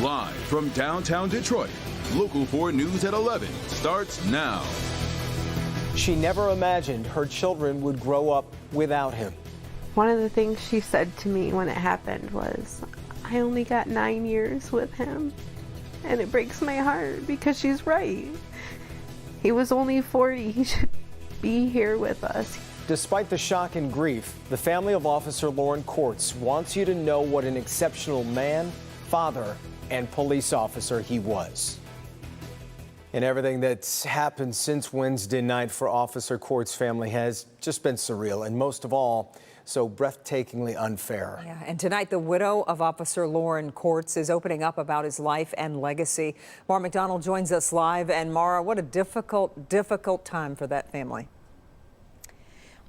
Live from downtown Detroit, Local 4 News at 11 starts now. She never imagined her children would grow up without him. One of the things she said to me when it happened was, I only got 9 years with him. And it breaks my heart because she's right. He was only 40. He should be here with us. Despite the shock and grief, the family of Officer Lauren Courts wants you to know what an exceptional man, father, and police officer he was. And everything that's happened since Wednesday night for Officer Courts' family has just been surreal, and most of all, so breathtakingly unfair. Yeah, and tonight the widow of Officer Lauren Courts is opening up about his life and legacy. Mara McDonald joins us live. And Mara, what a difficult time for that family.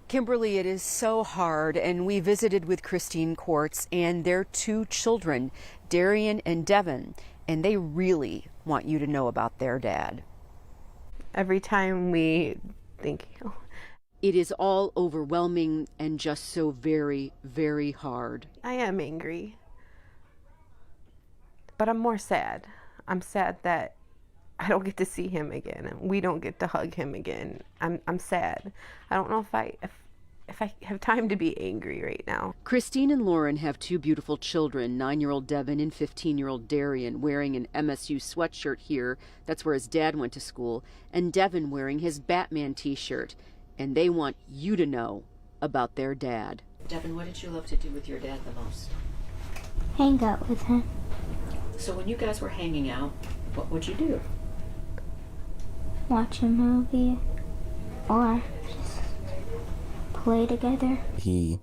Kimberly, it is so hard, and we visited with Christine Courts and their 2 children, Darian and Devin, and they really want you to know about their dad. Every time we think, It is all overwhelming and just so very, very hard. I am angry, but I'm more sad. I'm sad that I don't get to see him again, and we don't get to hug him again. I'm sad. I don't know if I have time to be angry right now. Christine and Lauren have 2 beautiful children, 9-year-old Devin and 15-year-old Darian, wearing an MSU sweatshirt here. That's where his dad went to school. And Devin wearing his Batman t-shirt. And they want you to know about their dad. Devin, what did you love to do with your dad the most? Hang out with him. So when you guys were hanging out, what would you do? Watch a movie or just play together. He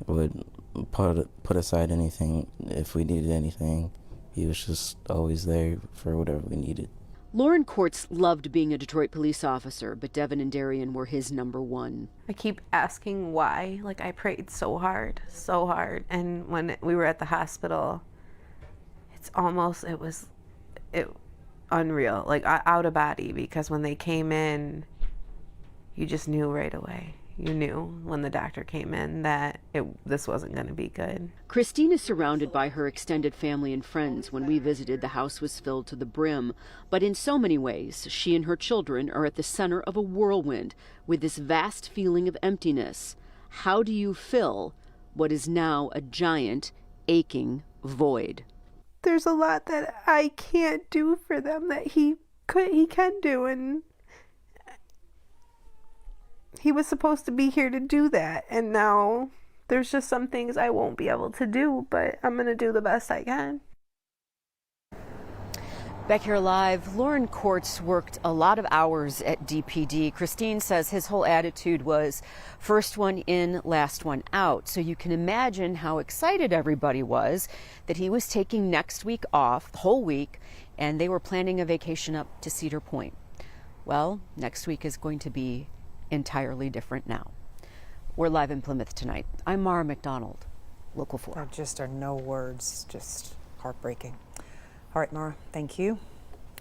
would put aside anything if we needed anything. He was just always there for whatever we needed. Lauren Courts loved being a Detroit police officer, but Devin and Darian were his number 1. I keep asking why. Like, I prayed so hard. And when we were at the hospital, it was unreal, like out of body, because when they came in, you just knew right away. You knew when the doctor came in that this wasn't going to be good. Christine is surrounded by her extended family and friends. When we visited, the house was filled to the brim. But in so many ways, she and her children are at the center of a whirlwind with this vast feeling of emptiness. How do you fill what is now a giant, aching void? There's a lot that I can't do for them that he can do, and he was supposed to be here to do that, and now there's just some things I won't be able to do, but I'm going to do the best I can. Back here live, Lauren Courts worked a lot of hours at DPD. Christine says his whole attitude was first one in, last one out. So you can imagine how excited everybody was that he was taking next week off, the whole week, and they were planning a vacation up to Cedar Point. Well, next week is going to be entirely different now. We're live in Plymouth tonight. I'm Mara McDonald, Local 4. There just are no words, just heartbreaking. All right, Mara, thank you.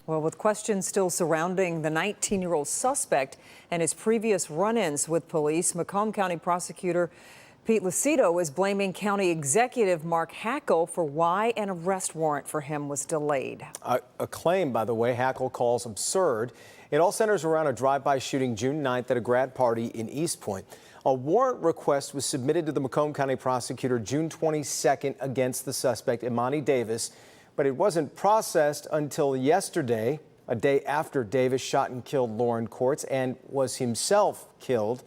Well, with questions still surrounding the 19-year-old suspect and his previous run-ins with police, Macomb County Prosecutor Pete Lucido is blaming County Executive Mark Hackle for why an arrest warrant for him was delayed. A claim, by the way, Hackle calls absurd. It all centers around a drive-by shooting June 9th at a grad party in East Point. A warrant request was submitted to the Macomb County Prosecutor June 22nd against the suspect, Imani Davis, but it wasn't processed until yesterday, a day after Davis shot and killed Lauren Courts and was himself killed.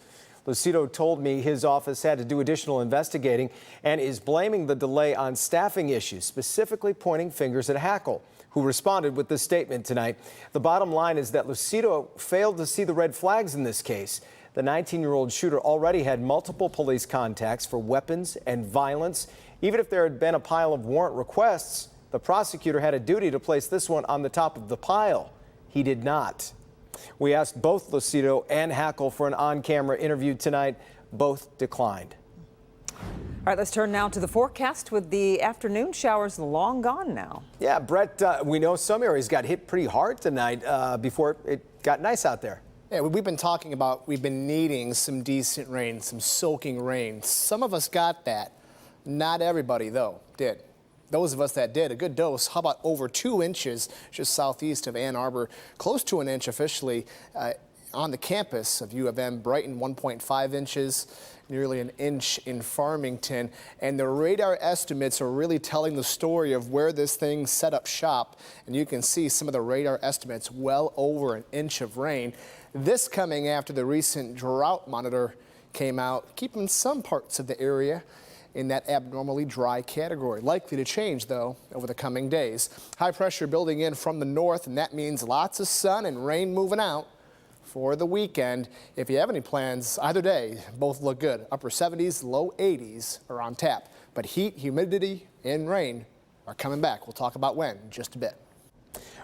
Lucido told me his office had to do additional investigating and is blaming the delay on staffing issues, specifically pointing fingers at Hackle, who responded with this statement tonight. The bottom line is that Lucido failed to see the red flags in this case. The 19-year-old shooter already had multiple police contacts for weapons and violence. Even if there had been a pile of warrant requests, the prosecutor had a duty to place this one on the top of the pile. He did not. We asked both Lucido and Hackle for an on-camera interview tonight. Both declined. All right, let's turn now to the forecast with the afternoon showers long gone now. Yeah, Brett, we know some areas got hit pretty hard tonight before it got nice out there. Yeah, we've been needing some decent rain, some soaking rain. Some of us got that. Not everybody, though, did. those of us that did, a good dose. How about over 2 inches just southeast of Ann Arbor, close to an inch officially on the campus of U of M. Brighton, 1.5 inches, nearly an inch in Farmington. And the radar estimates are really telling the story of where this thing set up shop. And you can see some of the radar estimates, well over an inch of rain. This coming after the recent drought monitor came out, keeping some parts of the area in that abnormally dry category. Likely to change, though, over the coming days. High pressure building in from the north, and that means lots of sun and rain moving out for the weekend. If you have any plans either day, both look good. Upper 70s, low 80s are on tap. But heat, humidity, and rain are coming back. We'll talk about when in just a bit.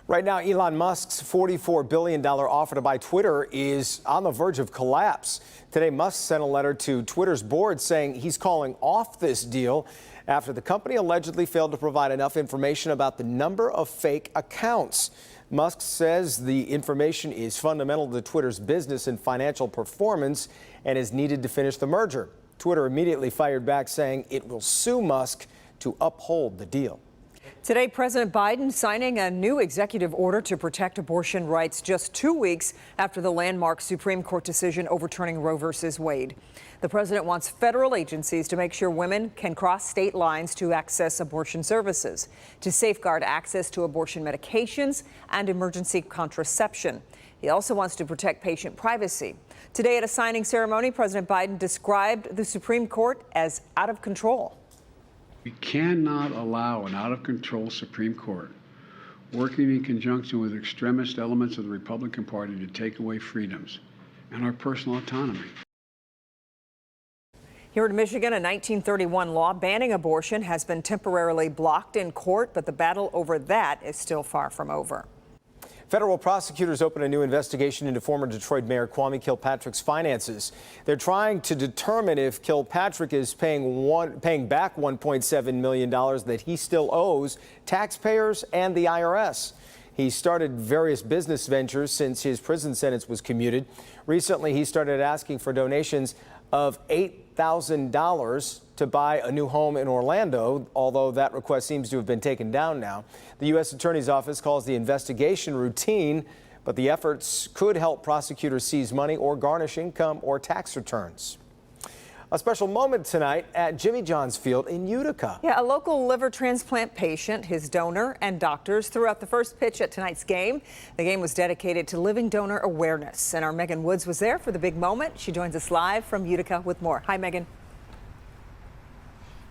Right now, Elon Musk's $44 billion offer to buy Twitter is on the verge of collapse. Today, Musk sent a letter to Twitter's board saying he's calling off this deal after the company allegedly failed to provide enough information about the number of fake accounts. Musk says the information is fundamental to Twitter's business and financial performance and is needed to finish the merger. Twitter immediately fired back, saying it will sue Musk to uphold the deal. Today, President Biden signing a new executive order to protect abortion rights just 2 weeks after the landmark Supreme Court decision overturning Roe v. Wade. The president wants federal agencies to make sure women can cross state lines to access abortion services, to safeguard access to abortion medications and emergency contraception. He also wants to protect patient privacy. Today at a signing ceremony, President Biden described the Supreme Court as out of control. We cannot allow an out-of-control Supreme Court working in conjunction with extremist elements of the Republican Party to take away freedoms and our personal autonomy. Here in Michigan, a 1931 law banning abortion has been temporarily blocked in court, but the battle over that is still far from over. Federal prosecutors opened a new investigation into former Detroit Mayor Kwame Kilpatrick's finances. They're trying to determine if Kilpatrick is paying back $1.7 million that he still owes taxpayers and the IRS. He started various business ventures since his prison sentence was commuted. Recently, he started asking for donations of $8,000 to buy a new home in Orlando, although that request seems to have been taken down now. The U.S. Attorney's Office calls the investigation routine, but the efforts could help prosecutors seize money or garnish income or tax returns. A special moment tonight at Jimmy John's Field in Utica. Yeah, a local liver transplant patient, his donor, and doctors threw out the first pitch at tonight's game. The game was dedicated to living donor awareness, and our Megan Woods was there for the big moment. She joins us live from Utica with more. Hi, Megan.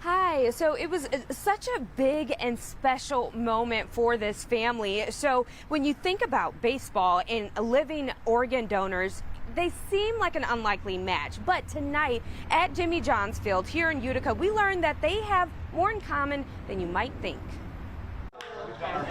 Hi. So it was such a big and special moment for this family. So when you think about baseball and living organ donors, they seem like an unlikely match. But tonight at Jimmy John's Field here in Utica, we learned that they have more in common than you might think. And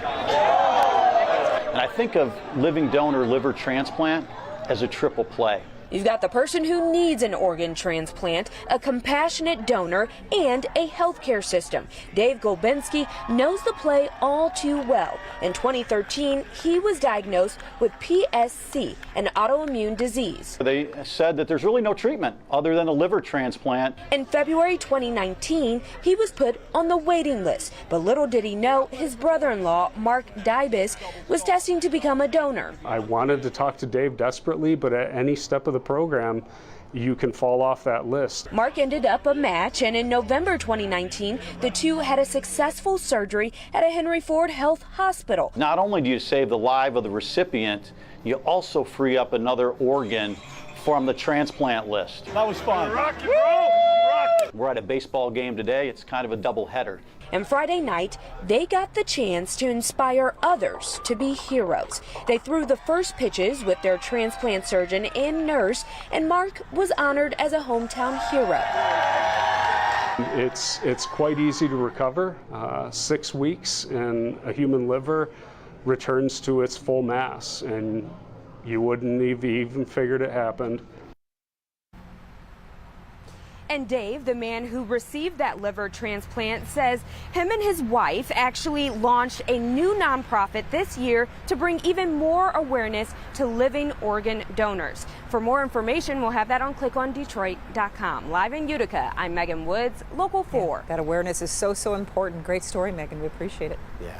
I think of living donor liver transplant as a triple play. You've got the person who needs an organ transplant, a compassionate donor, and a healthcare system. Dave Golbinski knows the play all too well. In 2013, he was diagnosed with PSC, an autoimmune disease. They said that there's really no treatment other than a liver transplant. In February 2019, he was put on the waiting list, but little did he know his brother-in-law, Mark Dybis, was testing to become a donor. I wanted to talk to Dave desperately, but at any step of the program, you can fall off that list. Mark ended up a match, and in November 2019, the two had a successful surgery at a Henry Ford Health Hospital. Not only do you save the life of the recipient, you also free up another organ from the transplant list. That was fun. Rock and roll. We're at a baseball game today. It's kind of a double header. And Friday night, they got the chance to inspire others to be heroes. They threw the first pitches with their transplant surgeon and nurse, and Mark was honored as a hometown hero. It's quite easy to recover. 6 weeks and a human liver returns to its full mass, and you wouldn't have even figured it happened. And Dave, the man who received that liver transplant, says him and his wife actually launched a new nonprofit this year to bring even more awareness to living organ donors. For more information, we'll have that on clickondetroit.com. Live in Utica, I'm Megan Woods, Local 4. That awareness is so important. Great story, Megan. We appreciate it. Yeah.